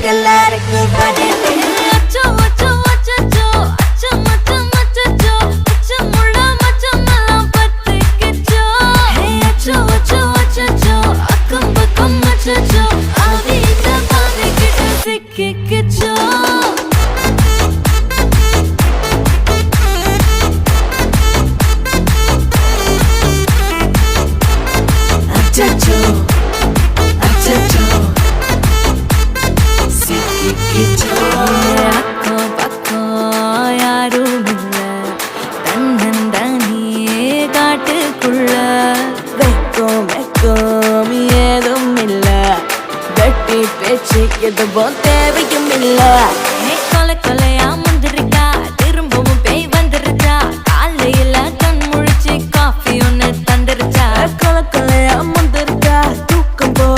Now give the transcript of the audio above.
எல்லாருக்கும் பதில் அச்சோ அச்சோ அச்சோ அச்சம் அச்சம் அச்சோ அச்சமுள்ள மச்சமெல்லாம் பத்திக்கிச்சோ அச்சோ அச்சோ அச்சோ அக்கம் பக்கம் அச்சோ ஆவிட்ட பாவிக்கிட்ட சிக்கிக்கிச்சோ அச்சோ அச்சோ சிக்கிக்கிச்சோ அக்கம் பக்கம் யாரும் இல்ல தன்னந்தனியே காட்டுக்குள்ள வெக்கம் வெக்கம் ஏதும் இல்ல வெட்டி பேச்சு எதுவும் தேவையும் இல்ல கொலை கொலை